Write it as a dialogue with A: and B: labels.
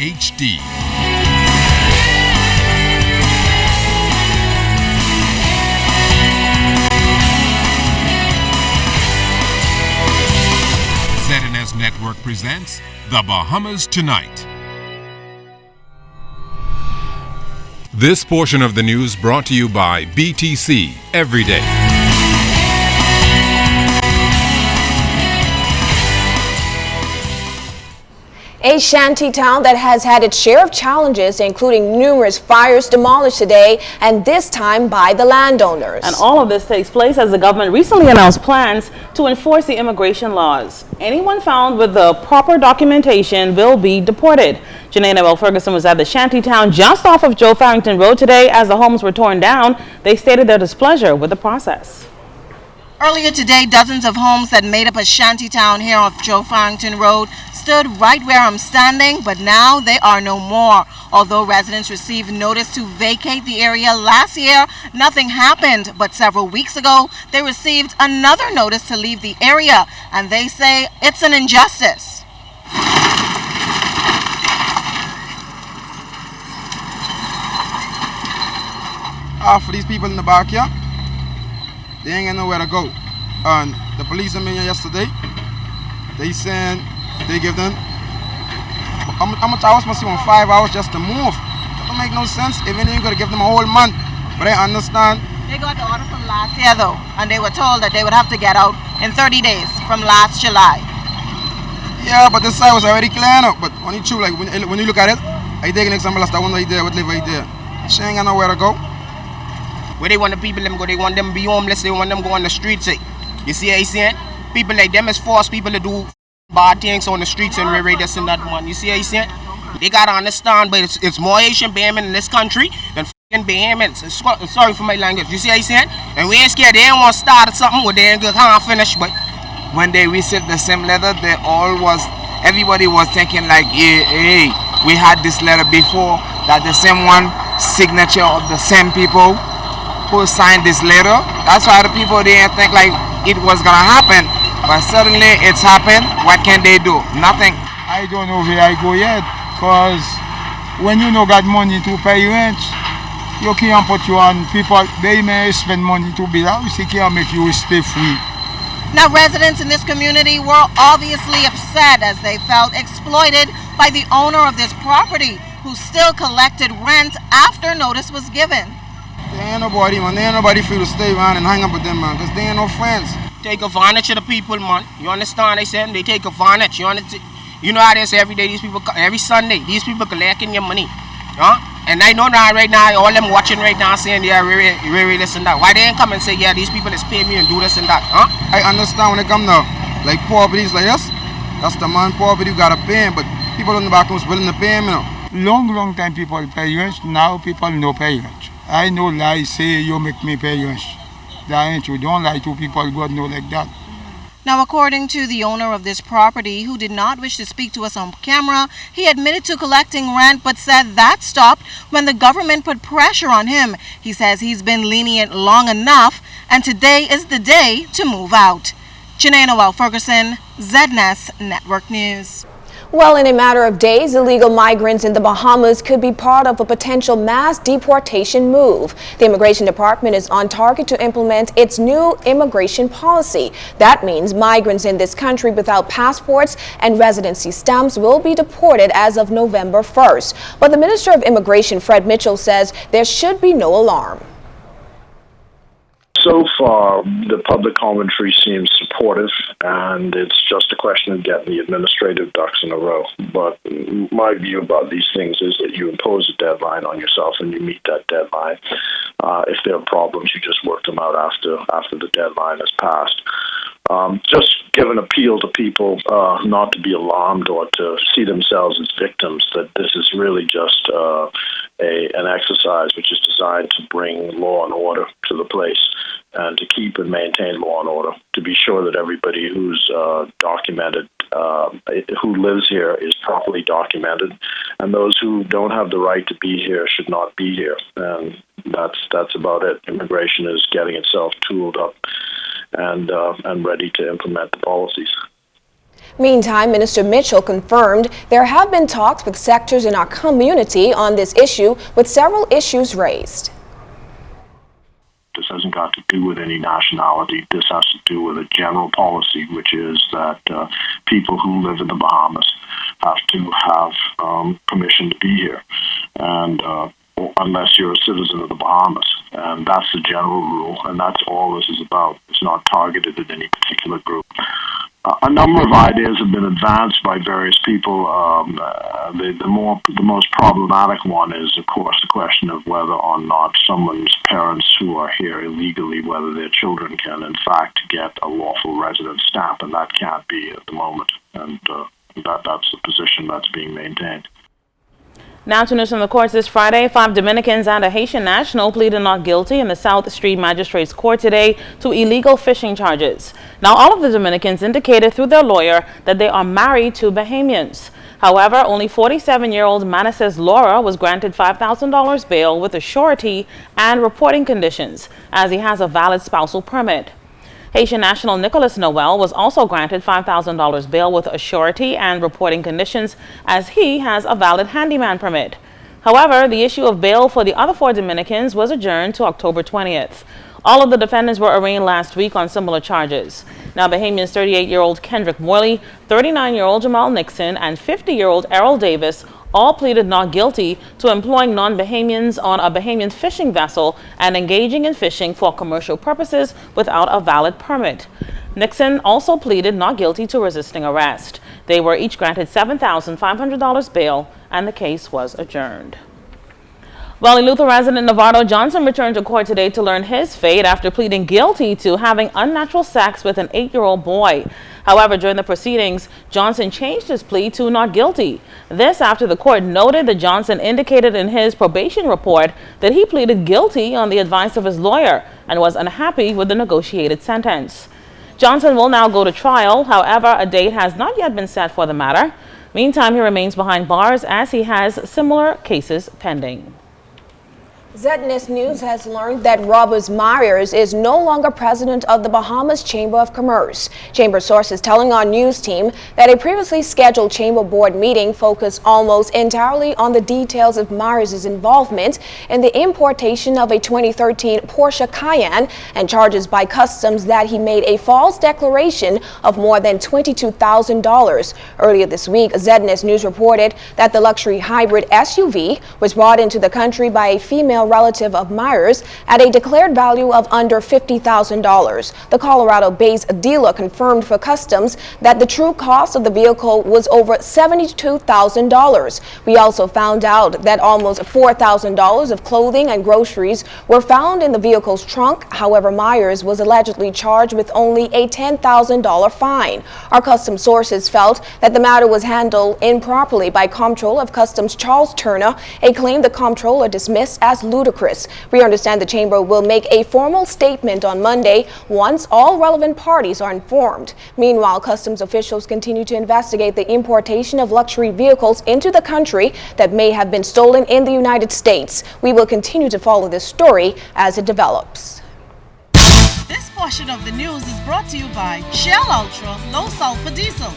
A: HD. ZNS Network presents The Bahamas Tonight. This portion of the news brought to you by BTC Every Day.
B: A shanty town that has had its share of challenges, including numerous fires, demolished today, and this time by the landowners.
C: And all of this takes place as the government recently announced plans to enforce the immigration laws. Anyone found with the proper documentation will be deported. Janae Ferguson was at the shanty town just off of Joe Farrington Road today. As the homes were torn down, they stated their displeasure with the process.
D: Earlier today, dozens of homes that made up a shanty town here off Joe Farrington Road stood right where I'm standing, but now they are no more. Although residents received notice to vacate the area last year, nothing happened. But several weeks ago, they received another notice to leave the area, and they say it's an injustice.
E: For these people in the back here, they ain't got nowhere to go. And the police came in here yesterday. They saying they give them how much hours must you want? 5 hours just to move. That don't make no sense. Even if you gotta give them a whole month. But I understand.
D: They got the order from last year though, and they were told that they would have to get out in 30 days from last July.
E: Yeah, but this side was already cleared up. But when you like when you look at it, I take an example as the one right there, what live right there. She ain't got nowhere to go.
F: Where they want the people them go, they want them to be homeless, they want them to go on the streets. You see how you saying? People like them is force people to do bad things on the streets and really this and that one. You see how you saying? They gotta understand, but it's more Asian Bahamian in this country than fucking Bahamians. Sorry for my language. You see how you saying? And we ain't scared. They ain't want to start something where they ain't good can't finish. But
G: when they received the same letter, everybody was thinking like, hey, we had this letter before, that the same one signature of the same people who signed this letter. That's why the people didn't think like it was gonna happen, but suddenly it's happened. What can they do? Nothing.
H: I don't know where I go yet, cause when you no got money to pay rent, you can't put you on people. They may spend money to build house, they can't make you stay free.
D: Now residents in this community were obviously upset as they felt exploited by the owner of this property, who still collected rent after notice was given.
E: There ain't nobody, man. There ain't nobody free to stay around and hang up with them, man, because they ain't no friends.
F: Take advantage of the people, man. You understand? They said they take advantage. You know how they say every day, these people, every Sunday, these people collecting your money. Huh? And I know now, right now, all them watching right now saying, yeah, really this and that. Why they ain't come and say, yeah, these people is paying me and do this and that, huh?
E: I understand when they come now, like properties like this, that's the man property you gotta pay him, but people in the back was willing to pay him, you know.
H: Long time people pay rent, now people no pay rent. I know lie, say you make me pay rent. That ain't you. Don't lie to people, God know like that.
D: Now, according to the owner of this property, who did not wish to speak to us on camera, he admitted to collecting rent but said that stopped when the government put pressure on him. He says he's been lenient long enough and today is the day to move out. Janae Ferguson, ZNS Network News.
B: Well, in a matter of days, illegal migrants in the Bahamas could be part of a potential mass deportation move. The Immigration Department is on target to implement its new immigration policy. That means migrants in this country without passports and residency stamps will be deported as of November 1st. But the Minister of Immigration, Fred Mitchell, says there should be no alarm.
I: So far, the public commentary seems supportive, and it's just a question of getting the administrative ducks in a row. But my view about these things is that you impose a deadline on yourself and you meet that deadline. If there are problems, you just work them out after the deadline has passed. Just give an appeal to people not to be alarmed or to see themselves as victims, that this is really just an exercise which is designed to bring law and order to the place and to keep and maintain law and order, to be sure that everybody who's documented, who lives here, is properly documented, and those who don't have the right to be here should not be here. And that's about it. Immigration is getting itself tooled up and ready to implement the policies.
B: Meantime, Minister Mitchell confirmed there have been talks with sectors in our community on this issue, with several issues raised.
I: This hasn't got to do with any nationality. This has to do with a general policy, which is that people who live in the Bahamas have to have permission to be here, and unless you're a citizen of the Bahamas. And that's the general rule, and that's all this is about. It's not targeted at any particular group. A number of ideas have been advanced by various people. The most problematic one is, of course, the question of whether or not someone's parents who are here illegally, whether their children can, in fact, get a lawful resident stamp, and that can't be at the moment. And that's the position that's being maintained.
C: Now to news from the courts this Friday. 5 Dominicans and a Haitian national pleaded not guilty in the South Street Magistrates Court today to illegal fishing charges. Now, all of the Dominicans indicated through their lawyer that they are married to Bahamians. However, only 47-year-old Manassas Laura was granted $5,000 bail with a surety and reporting conditions, as he has a valid spousal permit. Haitian national Nicholas Noel was also granted $5,000 bail with a surety and reporting conditions, as he has a valid handyman permit. However, the issue of bail for the other 4 Dominicans was adjourned to October 20th. All of the defendants were arraigned last week on similar charges. Now, Bahamians 38-year-old Kendrick Morley, 39-year-old Jamal Nixon, and 50-year-old Errol Davis all pleaded not guilty to employing non-Bahamians on a Bahamian fishing vessel and engaging in fishing for commercial purposes without a valid permit. Nixon also pleaded not guilty to resisting arrest. They were each granted $7,500 bail, and the case was adjourned. Well, Luther resident Navarro Johnson returned to court today to learn his fate after pleading guilty to having unnatural sex with an 8-year-old boy. However, during the proceedings, Johnson changed his plea to not guilty. This after the court noted that Johnson indicated in his probation report that he pleaded guilty on the advice of his lawyer and was unhappy with the negotiated sentence. Johnson will now go to trial. However, a date has not yet been set for the matter. Meantime, he remains behind bars as he has similar cases pending.
B: ZNS News has learned that Robert Myers is no longer president of the Bahamas Chamber of Commerce. Chamber sources telling our news team that a previously scheduled chamber board meeting focused almost entirely on the details of Myers' involvement in the importation of a 2013 Porsche Cayenne and charges by customs that he made a false declaration of more than $22,000. Earlier this week, ZNS News reported that the luxury hybrid SUV was brought into the country by a female relative of Myers at a declared value of under $50,000. The Colorado-based dealer confirmed for customs that the true cost of the vehicle was over $72,000. We also found out that almost $4,000 of clothing and groceries were found in the vehicle's trunk. However, Myers was allegedly charged with only a $10,000 fine. Our customs sources felt that the matter was handled improperly by Comptroller of Customs Charles Turner, a claim the comptroller dismissed as ludicrous. We understand the chamber will make a formal statement on Monday once all relevant parties are informed. Meanwhile, customs officials continue to investigate the importation of luxury vehicles into the country that may have been stolen in the United States. We will continue to follow this story as it develops.
D: This portion of the news is brought to you by Shell Ultra Low Sulfur Diesel.